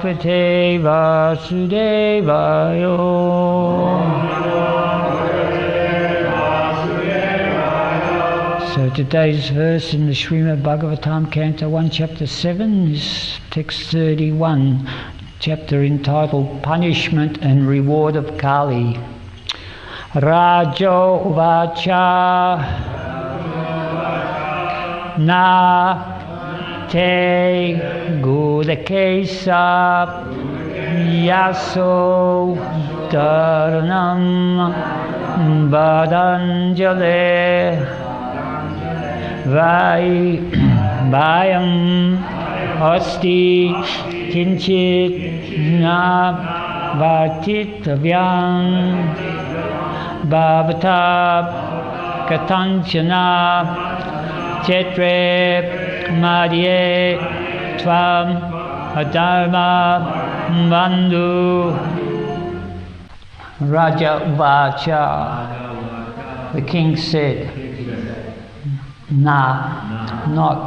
Bhagavate Vasudevaya. So today's verse in the Srimad Bhagavatam, Canto 1, Chapter 7 is text 31, chapter entitled Punishment and Reward of Kali. Rajo Uvacha Na Te Gudakesa Yaso Dharanam Badanjale Vayam Asti Kinchit Na Vatitavyam Bhavata Katanchana Chetre Madhye Tvam Adharma Bandhu. Raja Uvacha, the king said, Na, not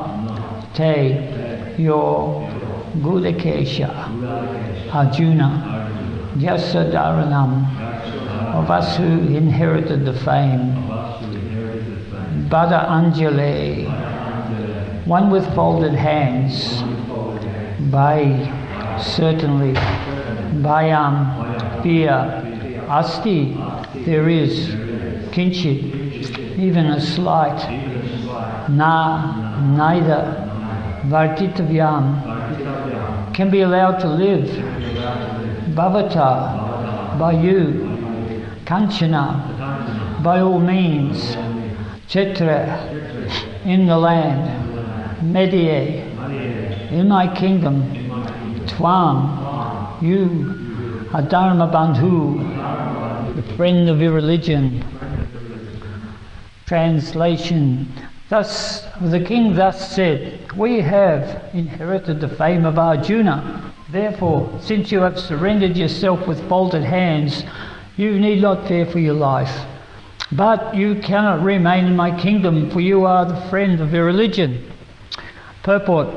Te, your Gudakesha, Arjuna, Yasodharanam, of us who inherited the fame, Bada Anjali, one with folded hands, Bhai, certainly, Bhayam, fear, Asti, there is, Kinchit, even a slight, Na, neither, Vartitavyam, can be allowed to live, Bhavata, by you, Kanchana, by all means, Chetra, in the land, Medhye, in my kingdom, Tvam, you, Adharma Bandhu, the friend of your religion. Translation. Thus, the king thus said, we have inherited the fame of Arjuna. Therefore, since you have surrendered yourself with folded hands, you need not fear for your life. But you cannot remain in my kingdom, for you are the friend of your religion. Purport.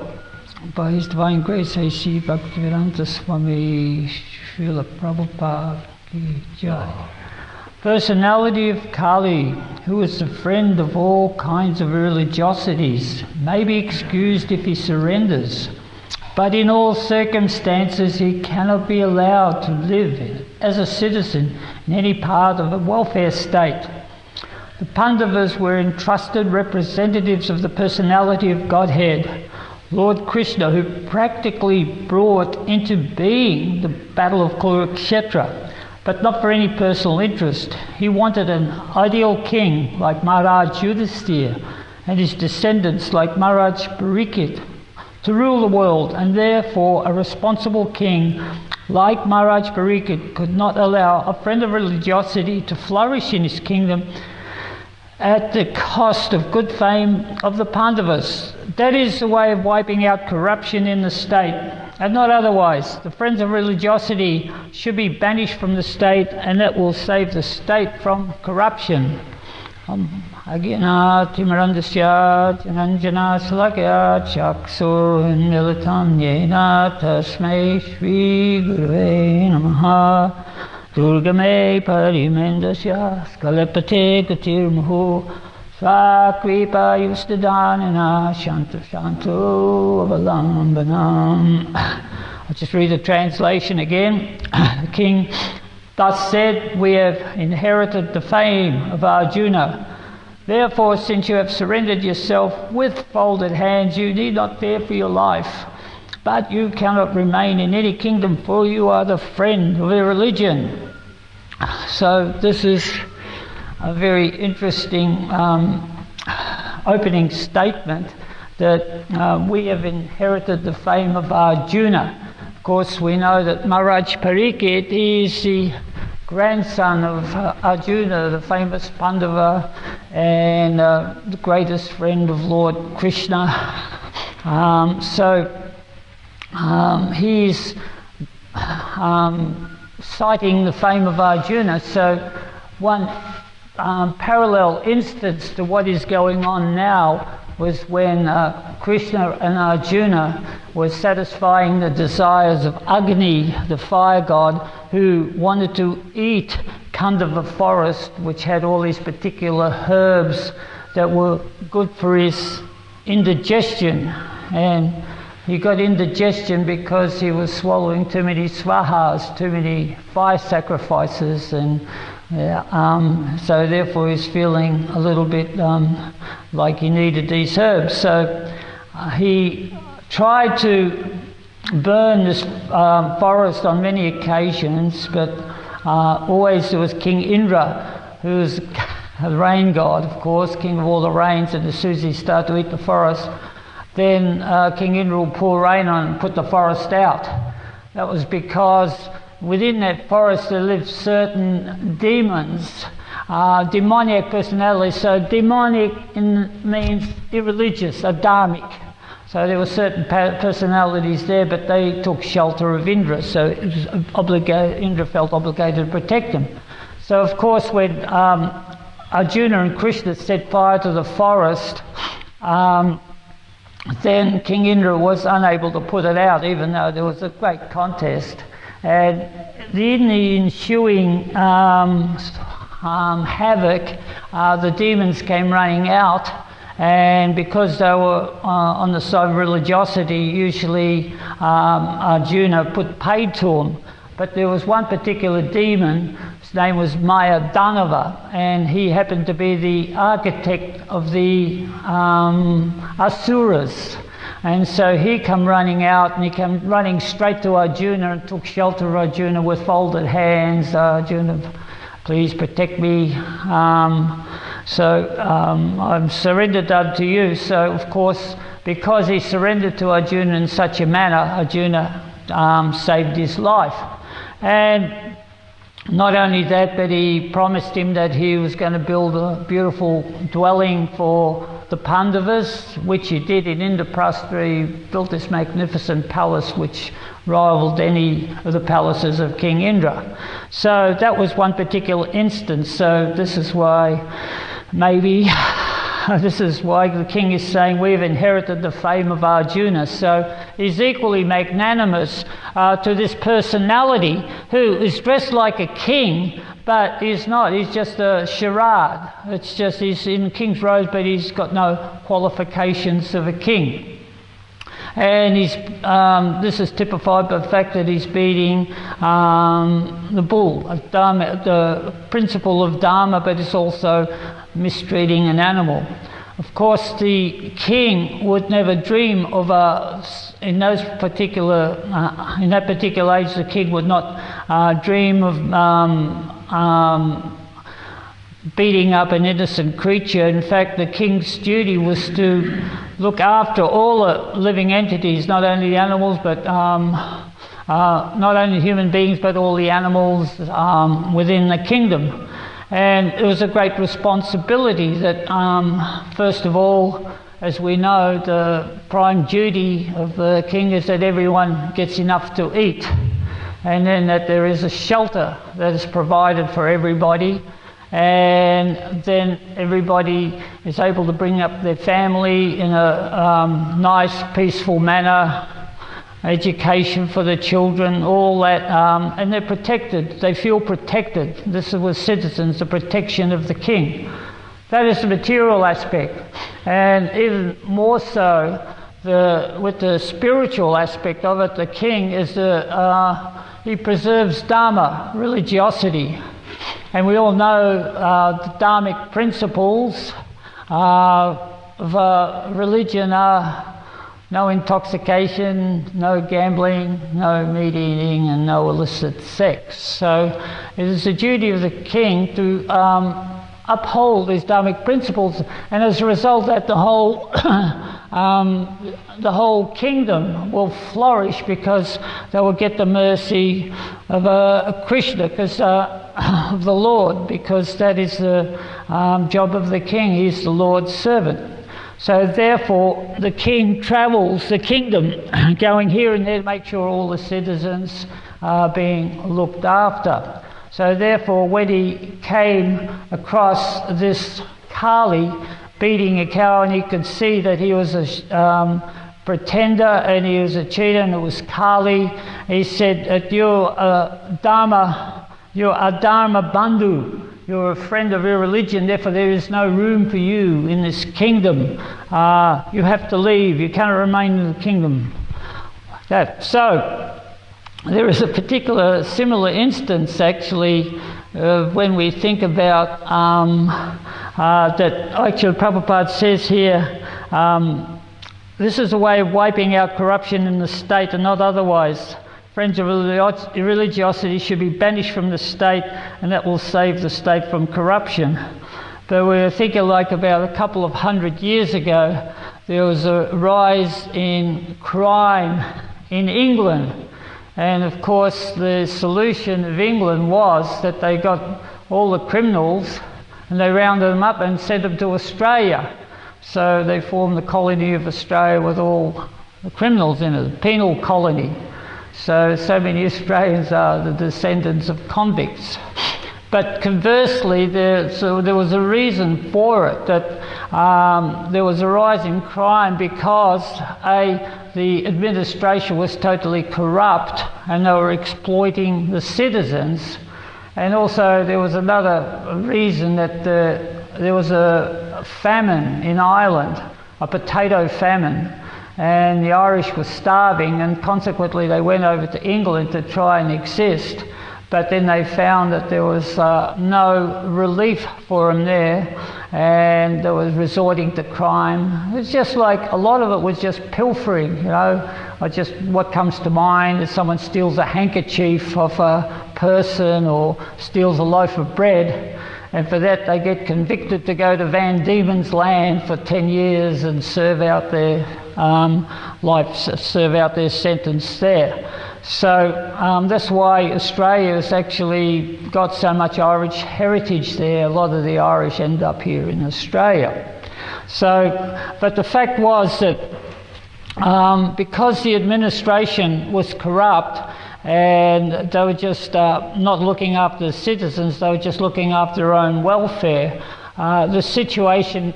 By His Divine Grace, HG Bhaktivedanta Swami Srila Prabhupada Ki Jai. Personality of Kali, who is the friend of all kinds of religiosities, may be excused if he surrenders, but in all circumstances he cannot be allowed to live as a citizen in any part of a welfare state. The Pandavas were entrusted representatives of the personality of Godhead, Lord Krishna, who practically brought into being the battle of Kurukshetra, but not for any personal interest. He wanted an ideal king like Maharaj Yudhisthira and his descendants like Maharaj Parikshit to rule the world, and therefore a responsible king like Maharaj Parikshit could not allow a friend of religiosity to flourish in his kingdom at the cost of good fame of the Pandavas. That is the way of wiping out corruption in the state, and not otherwise. The friends of religiosity should be banished from the state, and that will save the state from corruption. Agina Timarandasya Jananjana Salakya Chaksur Militam Yena Tasmai Shri Gurave Namaha Durgame Parimendasya Skalepate Gatirmuhu Svakripa Yustadanana Shantu Shantu Avalambanam. I'll just read the translation again. The king thus said, we have inherited the fame of Arjuna. Therefore, since you have surrendered yourself with folded hands, you need not fear for your life. But you cannot remain in any kingdom, for you are the friend of your religion. So this is a very interesting opening statement that we have inherited the fame of Arjuna. Of course, we know that Maharaj Parikshit is the grandson of Arjuna, the famous Pandava, and the greatest friend of Lord Krishna. He's citing the fame of Arjuna. So one parallel instance to what is going on now was when Krishna and Arjuna were satisfying the desires of Agni, the fire god, who wanted to eat Kandava forest, which had all these particular herbs that were good for his indigestion. And he got indigestion because he was swallowing too many swahas, too many fire sacrifices, and so therefore he's feeling a little bit like he needed these herbs. So he tried to burn this forest on many occasions, but always there was King Indra, who was the rain god, of course, king of all the rains, and as soon as he started to eat the forest, then King Indra would pour rain on and put the forest out. That was because within that forest there lived certain demons, demoniac personalities. So demonic means irreligious, adharmic. So there were certain personalities there, but they took shelter of Indra, so it was Indra felt obligated to protect them. So of course when Arjuna and Krishna set fire to the forest, then King Indra was unable to put it out, even though there was a great contest. And in the ensuing havoc, the demons came running out, and because they were on the side of religiosity, usually Arjuna put paid to them. But there was one particular demon, his name was Maya Danava, and he happened to be the architect of the Asuras. And so he came running out, and he came running straight to Arjuna and took shelter of Arjuna with folded hands. Arjuna, please protect me. I'm surrendered unto you. So of course, because he surrendered to Arjuna in such a manner, Arjuna saved his life. And not only that, but he promised him that he was going to build a beautiful dwelling for the Pandavas, which he did in Indraprastha. He built this magnificent palace which rivaled any of the palaces of King Indra. So that was one particular instance. So this is why the king is saying we've inherited the fame of Arjuna. So he's equally magnanimous to this personality who is dressed like a king, but he's not. He's just a charade. It's just he's in king's robes, but he's got no qualifications of a king. And this is typified by the fact that he's beating the bull, Dharma, the principle of Dharma, but it's also mistreating an animal. Of course, the king would never dream of in that particular age, the king would not dream of beating up an innocent creature. In fact, the king's duty was to look after all the living entities, not only the animals, but not only human beings, but all the animals within the kingdom. And it was a great responsibility that, first of all, as we know, the prime duty of the king is that everyone gets enough to eat, and then that there is a shelter that is provided for everybody, and then everybody is able to bring up their family in a nice, peaceful manner, education for the children, all that, and they're protected. They feel protected. This was citizens, the protection of the king. That is the material aspect. And even more so, with the spiritual aspect of it, the king is he preserves Dharma, religiosity. And we all know the Dharmic principles of religion are no intoxication, no gambling, no meat eating, and no illicit sex. So it is the duty of the king to uphold these Dharmic principles, and as a result that the whole kingdom will flourish, because they will get the mercy of Krishna, because of the Lord, because that is the job of the king. He is the Lord's servant. So therefore the king travels the kingdom, going here and there to make sure all the citizens are being looked after. So therefore when he came across this Kali, beating a cow, and he could see that he was a pretender and he was a cheater, and it was Kali. He said that you're a Dharma Bandhu. You're a friend of irreligion, therefore there is no room for you in this kingdom. You have to leave. You cannot remain in the kingdom. So there is a particular similar instance actually when we think about that actually Prabhupada says here, this is a way of wiping out corruption in the state and not otherwise. Friends of religiosity should be banished from the state, and that will save the state from corruption. But we were thinking like about a couple of 100 years ago, there was a rise in crime in England. And of course the solution of England was that they got all the criminals and they rounded them up and sent them to Australia. So they formed the colony of Australia with all the criminals in it, a penal colony. So many Australians are the descendants of convicts. But conversely, there was a reason for it, that there was a rise in crime because the administration was totally corrupt and they were exploiting the citizens. And also there was another reason, that there was a famine in Ireland, a potato famine. And the Irish were starving, and consequently they went over to England to try and exist. But then they found that there was no relief for them there, and they were resorting to crime. It was just like, a lot of it was just pilfering, you know. Just what comes to mind is someone steals a handkerchief of a person or steals a loaf of bread, and for that they get convicted to go to Van Diemen's Land for 10 years and serve out their serve out their sentence there. So that's why Australia has actually got so much Irish heritage there. A lot of the Irish end up here in Australia. So, but the fact was that because the administration was corrupt and they were just not looking after the citizens, they were just looking after their own welfare, the situation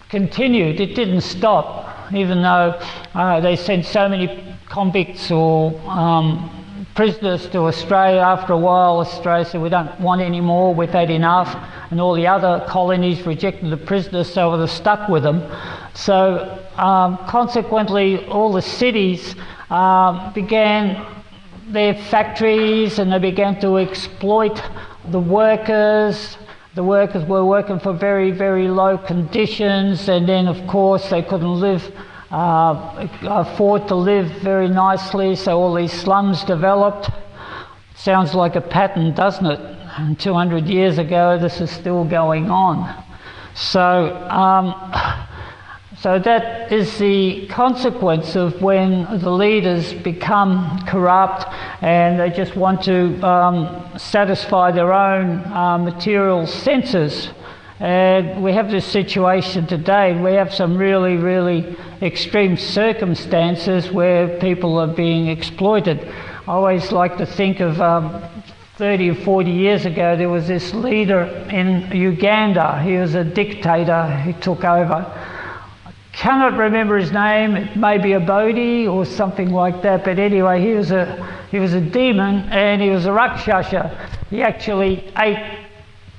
continued. It didn't stop, even though they sent so many convicts or prisoners to Australia. After a while, Australia said, we don't want any more, we've had enough, and all the other colonies rejected the prisoners, so they were stuck with them. So consequently, all the cities began their factories, and they began to exploit the workers. The workers were working for very, very low conditions, and then of course they couldn't afford to live very nicely, so all these slums developed. Sounds like a pattern, doesn't it? And 200 years ago this is still going on. So that is the consequence of when the leaders become corrupt and they just want to satisfy their own material senses. And we have this situation today. We have some really, really extreme circumstances where people are being exploited. I always like to think of 30 or 40 years ago, there was this leader in Uganda. He was a dictator who took over. Cannot remember his name. It may be a Bodhi or something like that, but anyway, he was a demon, and he was a Rakshasa. He actually ate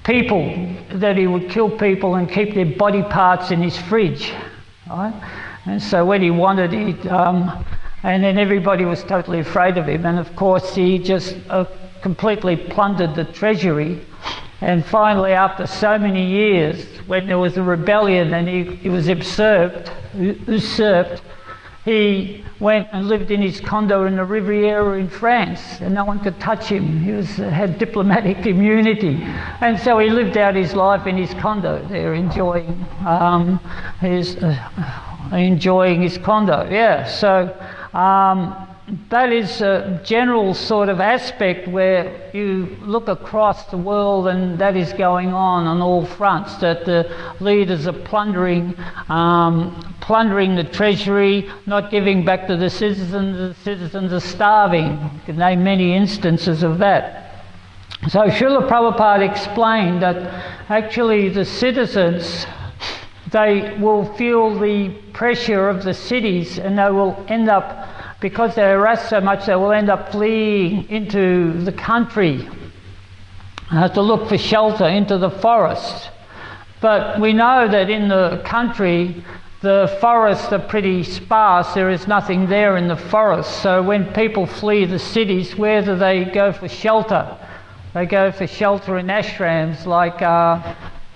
people, that he would kill people and keep their body parts in his fridge, right? And so when he wanted, and then everybody was totally afraid of him, and of course he just completely plundered the treasury. And finally, after so many years, when there was a rebellion and he was usurped, he went and lived in his condo in the Riviera in France, and no one could touch him. He had diplomatic immunity, and so he lived out his life in his condo there, enjoying his condo. Yeah, so that is a general sort of aspect where you look across the world, and that is going on all fronts, that the leaders are plundering the treasury, not giving back to the citizens are starving. You can name many instances of that. So Srila Prabhupada explained that actually the citizens, they will feel the pressure of the cities, and they will end up, because they're harassed so much, they will end up fleeing into the country, to look for shelter, into the forest. But we know that in the country, the forests are pretty sparse. There is nothing there in the forest. So when people flee the cities, where do they go for shelter? They go for shelter in ashrams like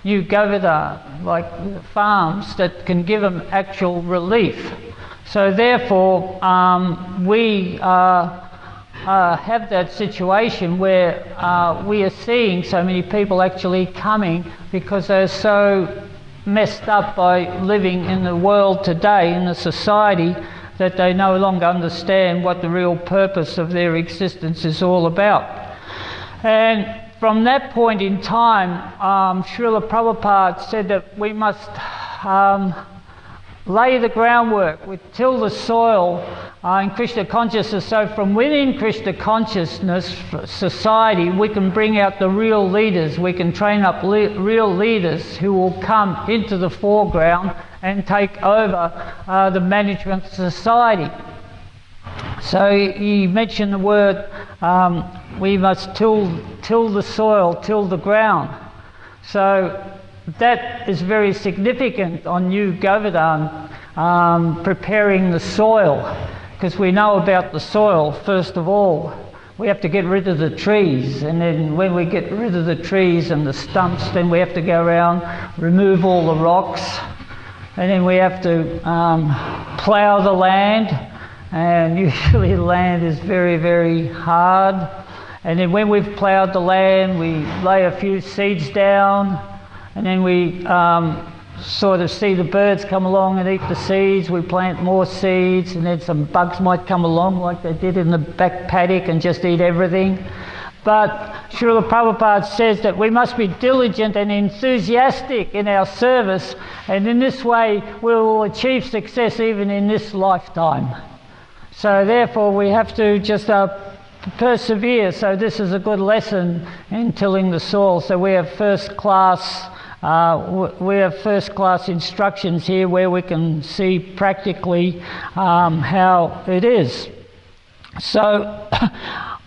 New Govardhana, like farms that can give them actual relief. So therefore, we have that situation where we are seeing so many people actually coming because they're so messed up by living in the world today, in the society, that they no longer understand what the real purpose of their existence is all about. And from that point in time, Srila Prabhupada said that we must lay the groundwork, we till the soil in Krishna consciousness. So from within Krishna consciousness society, we can bring out the real leaders. We can train up real leaders who will come into the foreground and take over the management of society. So he mentioned the word, we must till the soil, till the ground. So that is very significant on New Govardhana, preparing the soil, because we know about the soil. First of all, we have to get rid of the trees, and then when we get rid of the trees and the stumps, then we have to go around, remove all the rocks, and then we have to plough the land, and usually the land is very, very hard. And then when we've ploughed the land, we lay a few seeds down, and then we sort of see the birds come along and eat the seeds. We plant more seeds, and then some bugs might come along like they did in the back paddock and just eat everything. But Srila Prabhupada says that we must be diligent and enthusiastic in our service, and in this way we will achieve success even in this lifetime. So therefore we have to just persevere. So this is a good lesson in tilling the soil. So we have first class instructions here where we can see practically how it is. So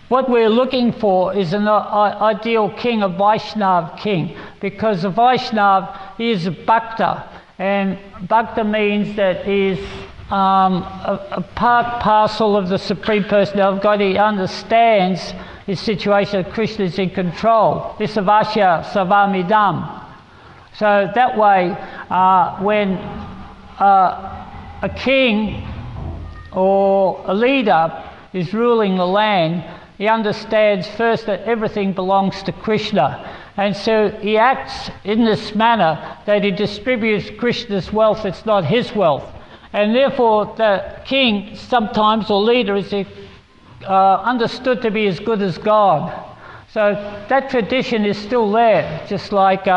what we're looking for is an ideal king, a Vaishnav king, because a Vaishnav is a Bhakta, and Bhakta means that he is a part parcel of the Supreme Personality of God. He understands his situation, that Krishna is in control. Visavasya Savamidam. So that way, when a king or a leader is ruling the land, he understands first that everything belongs to Krishna. And so he acts in this manner that he distributes Krishna's wealth. It's not his wealth. And therefore the king sometimes, or leader, is understood to be as good as God. So that tradition is still there, just like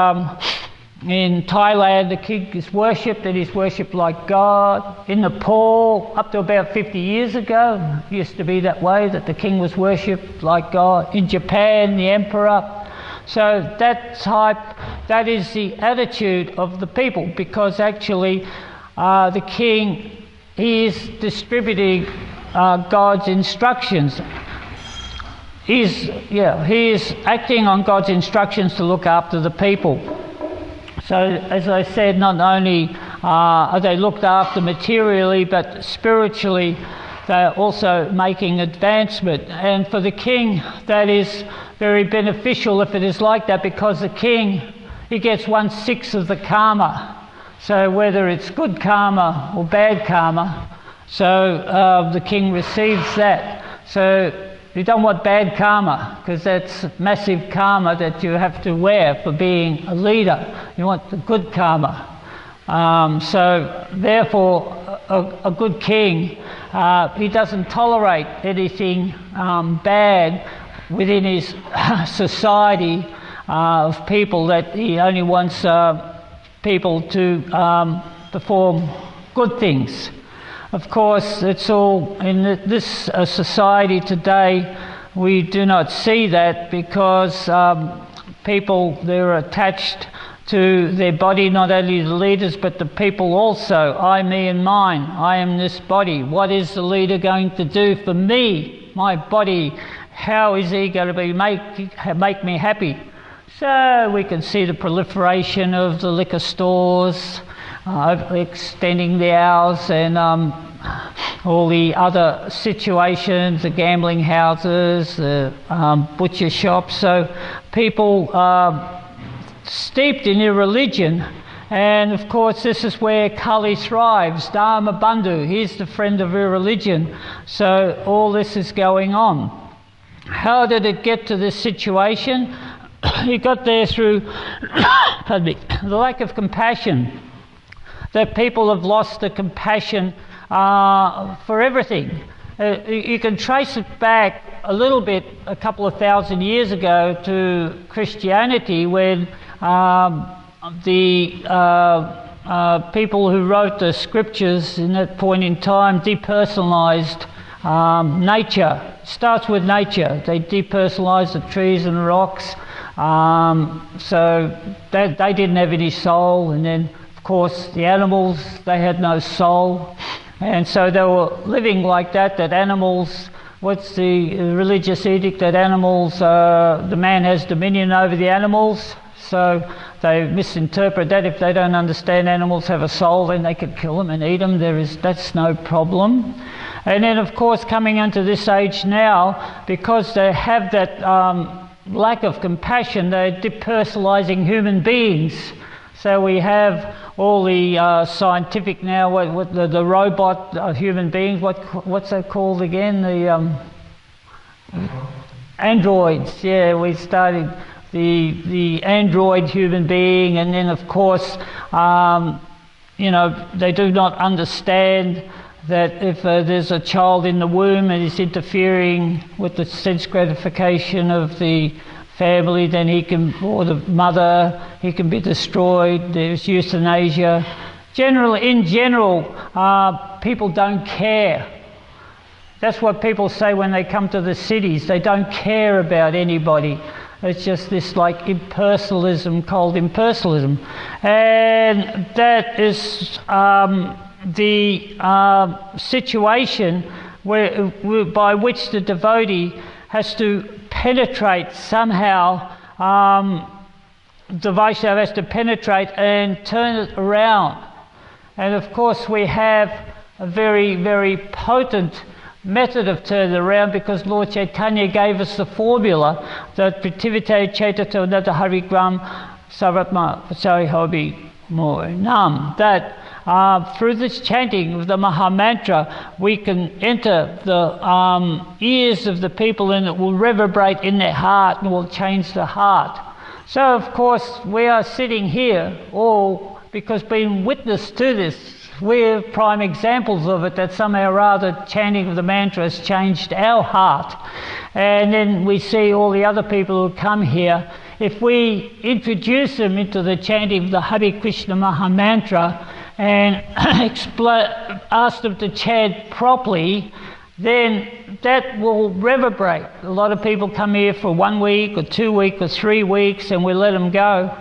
in Thailand the king is worshipped, and he's worshipped like God. In Nepal, up to about 50 years ago, it used to be that way, that the king was worshipped like God. In Japan, the emperor. So that is the attitude of the people, because actually the king, he is distributing God's instructions. He is acting on God's instructions to look after the people. So as I said, not only are they looked after materially, but spiritually they're also making advancement. And for the king, that is very beneficial if it is like that, because the king, he gets 1/6 of the karma. So whether it's good karma or bad karma, so the king receives that. So you don't want bad karma, because that's massive karma that you have to wear for being a leader. You want the good karma. So therefore a good king, he doesn't tolerate anything bad within his society of people, that he only wants people to perform good things. Of course, it's all in this society today. We do not see that, because people, they're attached to their body, not only the leaders but the people also. I, me and mine. I am this body. What is the leader going to do for me, my body? How is he going to make me happy? So we can see the proliferation of the liquor stores, extending the hours, and all the other situations, the gambling houses, the butcher shops. So people steeped in irreligion, and of course this is where Kali thrives. Dharma Bandhu, he's the friend of irreligion. So all this is going on. How did it get to this situation? It got there through pardon me, the lack of compassion. That people have lost the compassion for everything. You can trace it back a little bit, a couple of thousand years ago, to Christianity, when the people who wrote the scriptures in that point in time depersonalized nature. It starts with nature. They depersonalized the trees and rocks, so they didn't have any soul. And then, of course, the animals, they had no soul. And so they were living like that, that animals, what's the religious edict, that animals, the man has dominion over the animals. So they misinterpret that. If they don't understand animals have a soul, then they could kill them and eat them. That's no problem. And then, of course, coming into this age now, because they have that lack of compassion, they're depersonalizing human beings. So we have all the scientific now, what the robot human beings, what's that called again? The androids. Yeah, we started the android human being, and then of course, they do not understand that if there's a child in the womb and is interfering with the sense gratification of the family, then or the mother, he can be destroyed. There's euthanasia. In general, people don't care. That's what people say when they come to the cities. They don't care about anybody. It's just this like impersonalism, cold impersonalism. And that is the situation by which the devotee has to penetrate somehow. The Vaishnava has to penetrate and turn it around. And of course we have a very, very potent method of turning around, because Lord Chaitanya gave us the formula that Pritivite Chaitato Nata Harigram Saratma Pacharihobi Nam, that through this chanting of the Maha Mantra we can enter the ears of the people, and it will reverberate in their heart and will change the heart. So of course we are sitting here all because being witness to this. We're prime examples of it, that somehow or other chanting of the mantra has changed our heart. And then we see all the other people who come here. If we introduce them into the chanting of the Hare Krishna Maha Mantra and ask them to chant properly, then that will reverberate. A lot of people come here for 1 week or 2 weeks or 3 weeks and we let them go.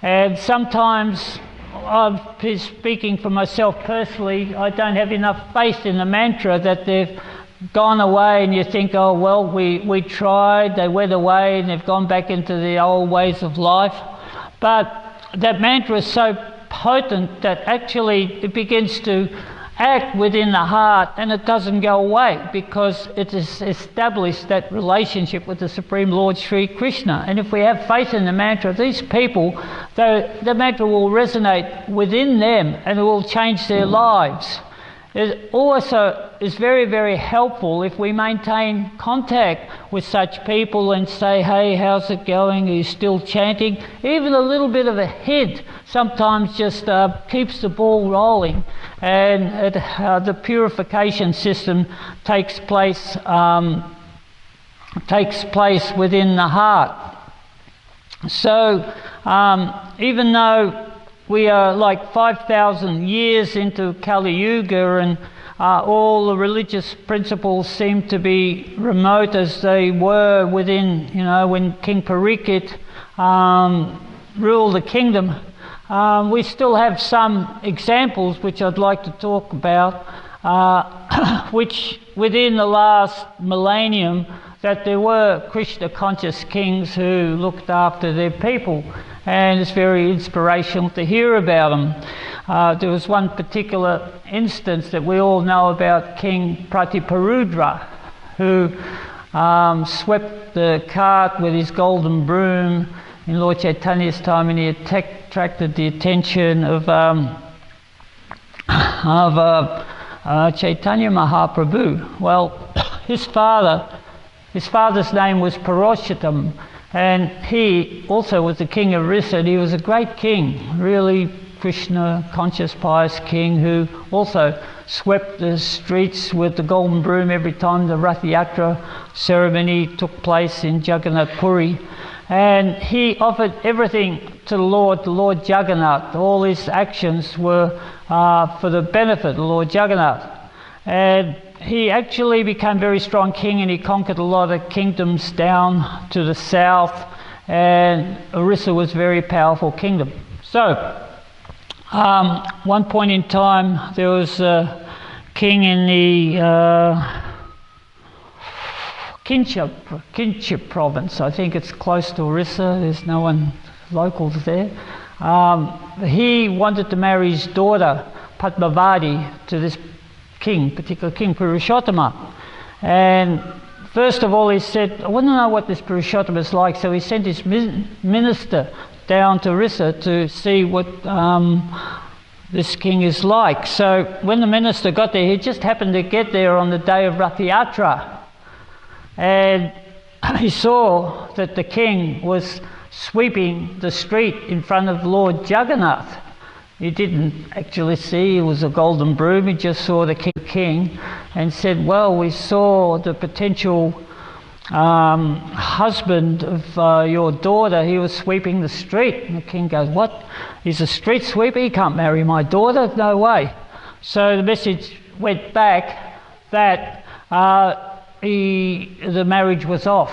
And sometimes, I'm speaking for myself personally, I don't have enough faith in the mantra that they've gone away and you think, oh well, we tried, they went away and they've gone back into the old ways of life. But that mantra is so potent that actually it begins to act within the heart, and it doesn't go away because it has established that relationship with the Supreme Lord Sri Krishna. And if we have faith in the mantra, these people, the mantra will resonate within them and it will change their lives. It also is very, very helpful if we maintain contact with such people and say, hey, how's it going? Are you still chanting? Even a little bit of a hint sometimes just keeps the ball rolling, and the purification system takes place within the heart. So even though we are like 5,000 years into Kali Yuga and all the religious principles seem to be remote as they were within, when King Parikshit rule the kingdom. We still have some examples which I'd like to talk about, which within the last millennium, that there were Krishna conscious kings who looked after their people, and it's very inspirational to hear about them. There was one particular instance that we all know about, King Pratiparudra, who swept the cart with his golden broom in Lord Chaitanya's time, and he attracted the attention of Chaitanya Mahaprabhu. Well, his father's name was Purushottam, and he also was the king of Rissa, and he was a great king, really Krishna conscious pious king, who also swept the streets with the golden broom every time the Rath Yatra ceremony took place in Jagannath Puri. And he offered everything to the Lord Jagannath. All his actions were for the benefit of the Lord Jagannath. And he actually became a very strong king, and he conquered a lot of kingdoms down to the south, and Orissa was a very powerful kingdom. So, one point in time, there was a king in the Kinship province. I think it's close to Orissa. There's no one locals there. He wanted to marry his daughter Padmavati to this particular king Purushottama. And first of all, he said, I want to know what this Purushottama is like. So he sent his minister down to Orissa to see what this king is like. So when the minister got there, he just happened to get there on the day of Rath Yatra. And he saw that the king was sweeping the street in front of Lord Jagannath. He didn't actually see it was a golden broom, he just saw the king and said, well, we saw the potential husband of your daughter, he was sweeping the street. And the king goes, what? He's a street sweeper? He can't marry my daughter? No way. So the message went back that the marriage was off.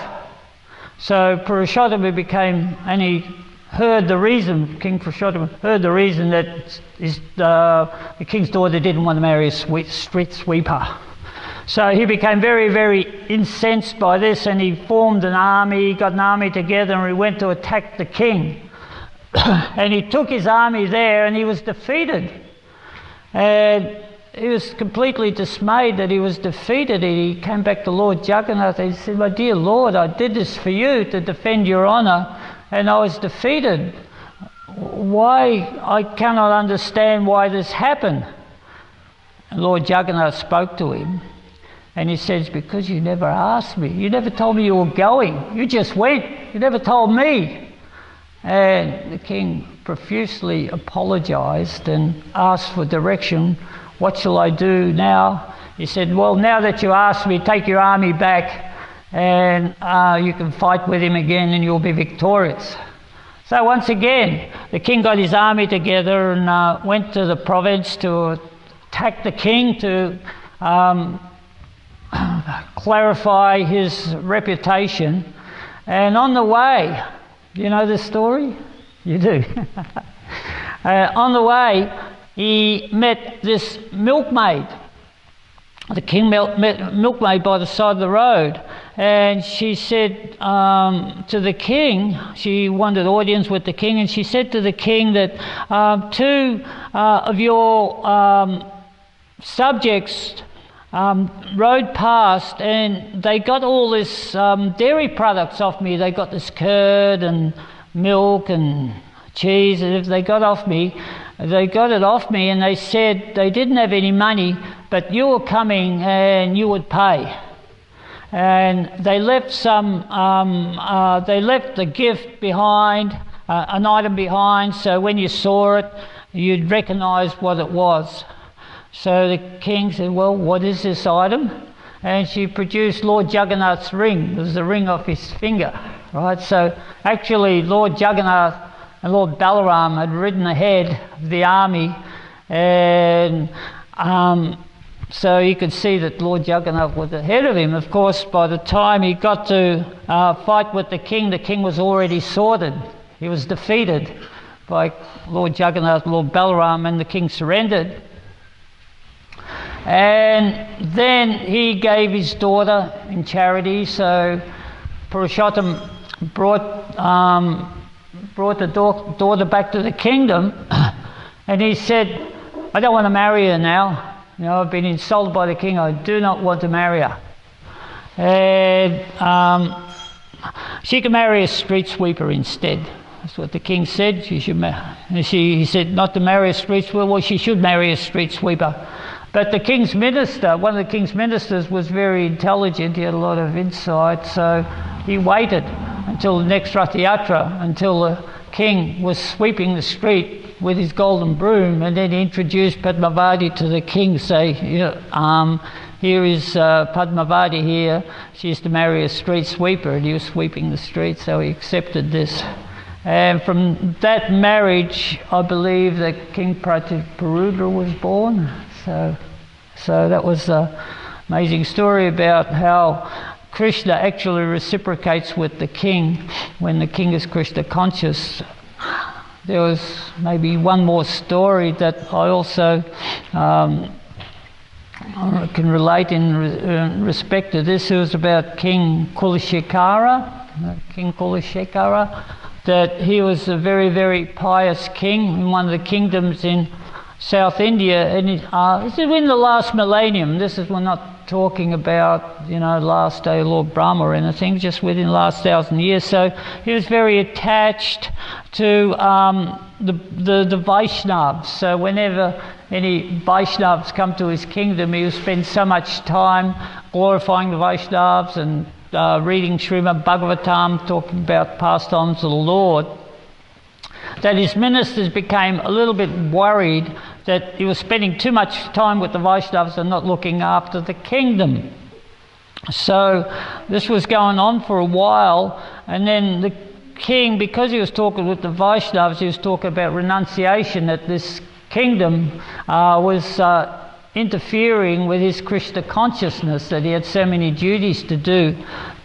So Purushottama became, and he heard the reason, King Purushottama heard the reason that the king's daughter didn't want to marry a street sweeper. So he became very, very incensed by this, and he formed an army, got an army together, and he went to attack the king. And he took his army there, and he was defeated. And he was completely dismayed that he was defeated. He came back to Lord Jagannath and he said, my dear Lord, I did this for you to defend your honour, and I was defeated. Why? I cannot understand why this happened. And Lord Jagannath spoke to him, and he says, because you never asked me. You never told me you were going. You just went. You never told me. And the king profusely apologised and asked for direction. What shall I do now? He said, well, now that you asked me, take your army back and you can fight with him again and you'll be victorious. So once again, the king got his army together and went to the province to attack the king, to clarify his reputation. And on the way, you know this story? You do. On the way, he met this milkmaid. The king met milkmaid by the side of the road, and she said to the king, she wanted audience with the king, and she said to the king that two of your subjects rode past and they got all this dairy products off me. They got this curd and milk and cheese, and if they got it off me, and they said they didn't have any money, but you were coming and you would pay. And they left they left the gift behind, an item behind, so when you saw it, you'd recognise what it was. So the king said, well, what is this item? And she produced Lord Jagannath's ring. It was the ring off his finger, right? So actually Lord Jagannath and Lord Balaram had ridden ahead of the army, and so you could see that Lord Jagannath was ahead of him. Of course, by the time he got to fight with the king was already sorted. he was defeated by Lord Jagannath, Lord Balaram, and the king surrendered. And then he gave his daughter in charity. So Purushottam brought the daughter back to the kingdom, and he said, I don't want to marry her now. You know, I've been insulted by the king. I do not want to marry her. And she can marry a street sweeper instead. That's what the king said. She should he said not to marry a street sweeper. Well, she should marry a street sweeper. But the king's minister, one of the king's ministers, was very intelligent. He had a lot of insight. So he waited until the next Rath Yatra, until the king was sweeping the street with his golden broom, and then he introduced Padmavati to the king, say, here is Padmavati here. She used to marry a street sweeper, and he was sweeping the street, so he accepted this. And from that marriage, I believe that King Pratiparudra was born. So that was an amazing story about how Krishna actually reciprocates with the king when the king is Krishna conscious. There was maybe one more story that I also can relate in respect to this. It was about King Kulashekara, that he was a very, very pious king in one of the kingdoms in South India, and this is in the last millennium. We're not talking about, last day of Lord Brahma or anything, just within the last 1,000 years. So he was very attached to the Vaishnavas. So whenever any Vaishnavas come to his kingdom, he would spend so much time glorifying the Vaishnavas and reading Srimad Bhagavatam, talking about pastimes of the Lord, that his ministers became a little bit worried that he was spending too much time with the Vaishnavas and not looking after the kingdom. So this was going on for a while, and then the king, because he was talking with the Vaishnavas, he was talking about renunciation, that this kingdom was interfering with his Krishna consciousness, that he had so many duties to do,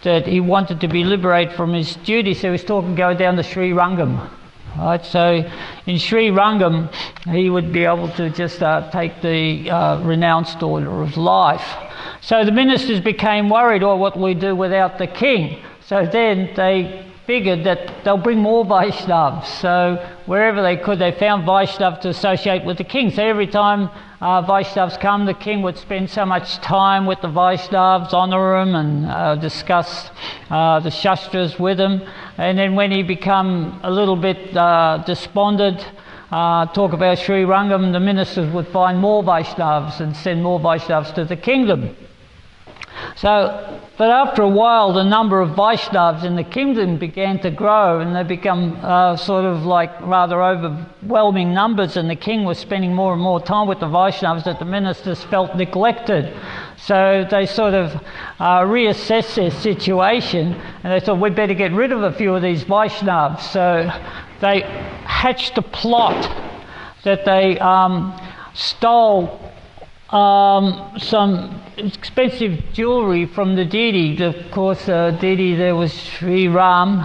that he wanted to be liberated from his duties. So he was talking go down to Sri Rangam. Right, so in Sri Rangam, he would be able to just take the renounced order of life. So the ministers became worried, what will we do without the king? So then they figured that they'll bring more Vaishnavas. So wherever they could, they found Vaishnavas to associate with the king. So every time Vaishnavas come, the king would spend so much time with the Vaishnavas, honour them and discuss the Shastras with them. And then when he become a little bit despondent, talk about Sri Rangam, the ministers would find more Vaishnavas and send more Vaishnavas to the kingdom. So, but after a while, the number of Vaishnavas in the kingdom began to grow, and they become sort of like rather overwhelming numbers, and the king was spending more and more time with the Vaishnavas, that the ministers felt neglected. So they sort of reassessed their situation, and they thought, we'd better get rid of a few of these Vaishnavas. So they hatched a plot that they stole some expensive jewellery from the deity. Of course, the deity there was Sri Ram,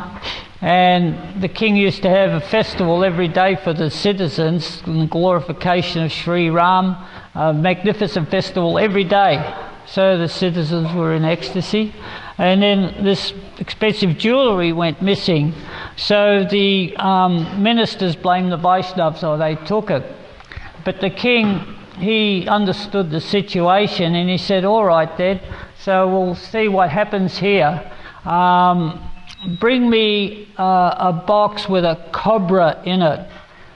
and the king used to have a festival every day for the citizens, in the glorification of Sri Ram, a magnificent festival every day. So the citizens were in ecstasy. And then this expensive jewellery went missing. So the ministers blamed the Vaishnavas, they took it. But the king, he understood the situation, and he said, all right then, so we'll see what happens here. Bring me a box with a cobra in it,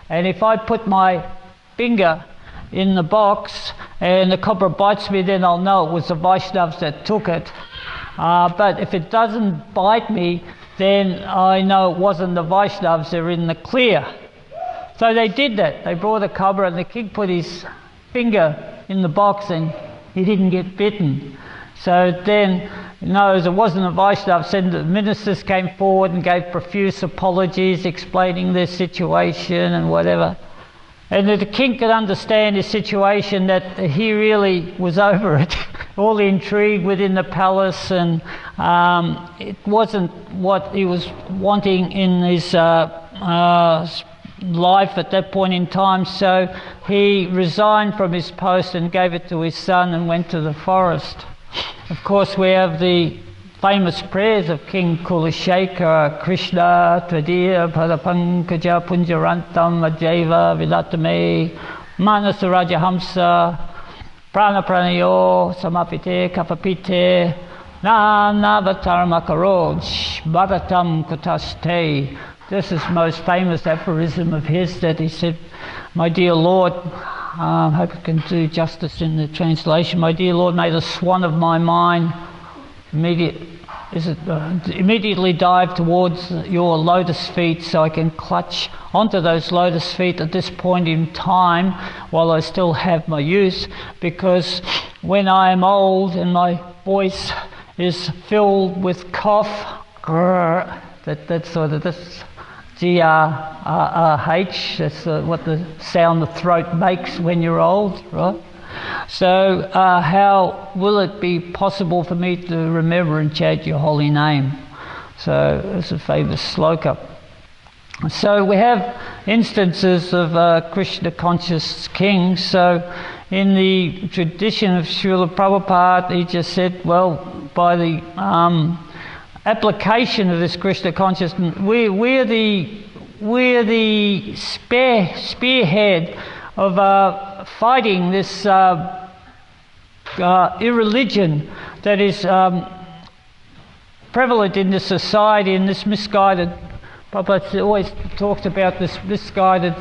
and if I put my finger in the box and the cobra bites me, then I'll know it was the Vaishnavas that took it. But if it doesn't bite me, then I know it wasn't the Vaishnavas, they're in the clear. So they did that. They brought a cobra, and the king put his finger in the box, and he didn't get bitten. So then, it wasn't a Vaishnava. So the ministers came forward and gave profuse apologies, explaining their situation and whatever. And the king could understand his situation, that he really was over it. All the intrigue within the palace, and it wasn't what he was wanting in his life at that point in time, so he resigned from his post and gave it to his son and went to the forest. Of course, we have the famous prayers of King Kulashekara: Krishna Tvadiya Padapankaja Punjarantam Ajaiva Vidatame Manasa Rajahamsa Prana Pranayo Samapite Kapapite Nanavatar Makaroj Bhavatam Kutaste. This is the most famous aphorism of his, that he said, "My dear Lord," I hope I can do justice in the translation, "My dear Lord, may the swan of my mind immediately dive towards your lotus feet, so I can clutch onto those lotus feet at this point in time while I still have my youth, because when I am old and my voice is filled with cough," that's sort of this GRRH, that's what the sound the throat makes when you're old, right? So how will it be possible for me to remember and chant your holy name? So it's a famous sloka. So we have instances of Krishna conscious kings. So in the tradition of Srila Prabhupada, he just said, well, by the application of this Krishna consciousness, we're the spearhead of fighting this irreligion that is prevalent in this society, in this misguided. Prabhupada always talked about this misguided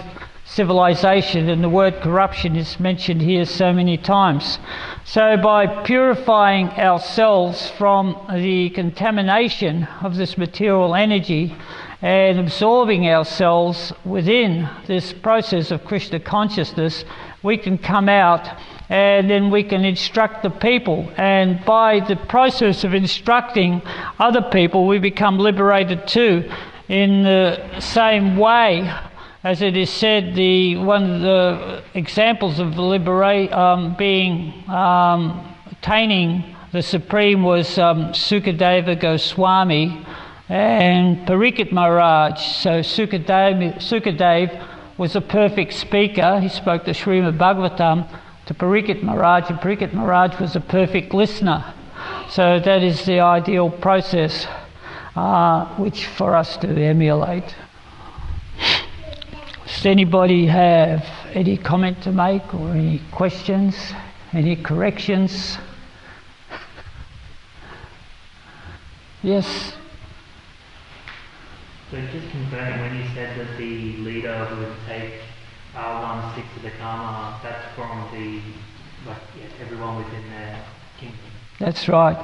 civilization, and the word corruption is mentioned here so many times. So by purifying ourselves from the contamination of this material energy and absorbing ourselves within this process of Krishna consciousness, we can come out and then we can instruct the people. And by the process of instructing other people, we become liberated too, in the same way as it is said, one of the examples of attaining the Supreme was Sukadeva Goswami and Parikshit Maharaj. So Sukadev was a perfect speaker. He spoke the Srimad Bhagavatam to Parikshit Maharaj, and Parikshit Maharaj was a perfect listener. So that is the ideal process which for us to emulate. Does anybody have any comment to make, or any questions, any corrections? Yes? So just confirming, when you said that the leader would take 1/6 of the karma, that's from everyone within their kingdom. That's right.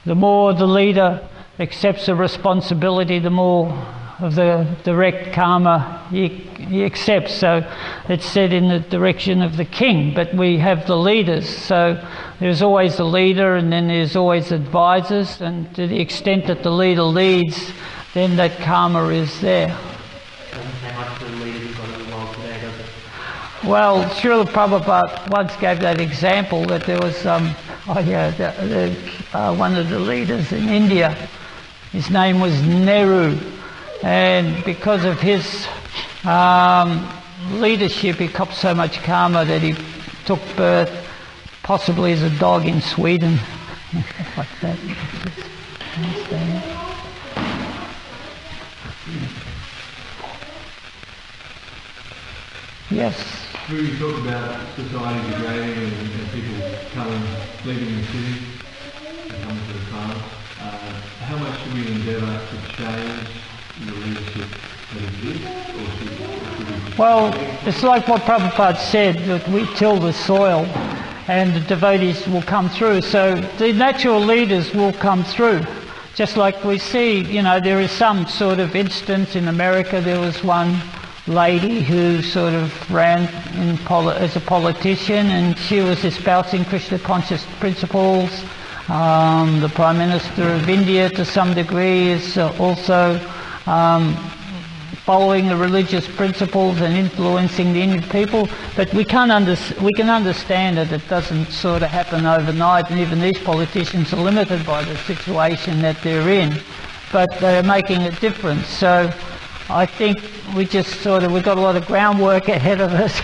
The more the leader accepts the responsibility, the more of the direct karma he accepts. So it's said in the direction of the king, but we have the leaders. So there's always the leader, and then there's always advisors, and to the extent that the leader leads, then that karma is there. Doesn't say much to the leader who's got the world today, does it? Well, Srila Prabhupada once gave that example, that there was one of the leaders in India, his name was Nehru, and because of his leadership, he copped so much karma that he took birth possibly as a dog in Sweden. Like that. Yes. When you talk about society degrading and people leaving the city and coming to the farms, how much should we endeavour to change the leadership that exists, or should we Well, it's like what Prabhupada said, that we till the soil and the devotees will come through. So the natural leaders will come through. Just like we see, there is some sort of instance in America. There was one lady who sort of ran as a politician, and she was espousing Krishna conscious principles. The Prime Minister of India, to some degree, is also following the religious principles and influencing the Indian people. But we can understand that it doesn't sort of happen overnight, and even these politicians are limited by the situation that they're in. But they're making a difference. So I think we've got a lot of groundwork ahead of us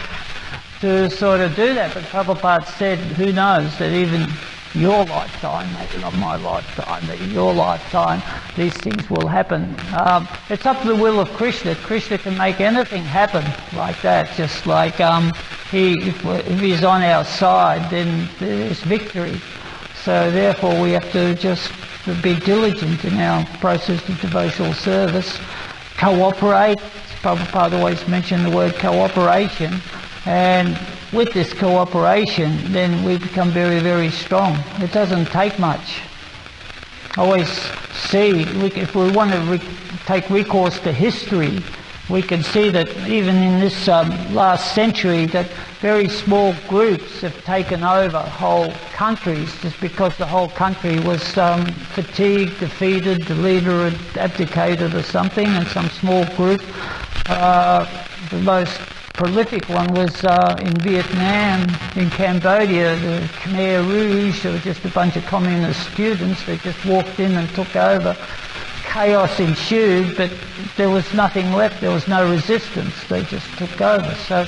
to sort of do that. But Prabhupada said, who knows, that even your lifetime, maybe not my lifetime, but in your lifetime, these things will happen. It's up to the will of Krishna. Krishna can make anything happen like that, just like if he's on our side, then there's victory. So therefore we have to just be diligent in our process of devotional service, cooperate. Prabhupada always mentioned the word cooperation, and with this cooperation then we become very, very strong. It doesn't take much. I always see, if we want to take recourse to history, we can see that even in this last century that very small groups have taken over whole countries just because the whole country was fatigued, defeated, the leader had abdicated or something, and some small group, the most prolific one was in Vietnam, in Cambodia, the Khmer Rouge. There were just a bunch of communist students. They just walked in and took over. Chaos ensued, but there was nothing left. There was no resistance. They just took over. So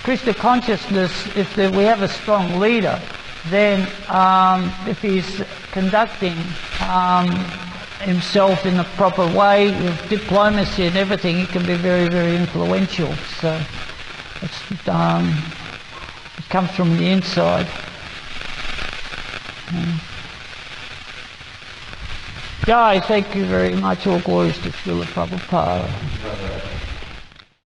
Krishna consciousness, if we have a strong leader, then if he's conducting himself in the proper way with diplomacy and everything, he can be very, very influential. So it comes from the inside. Jai, thank you very much. All glories to Srila Prabhupada.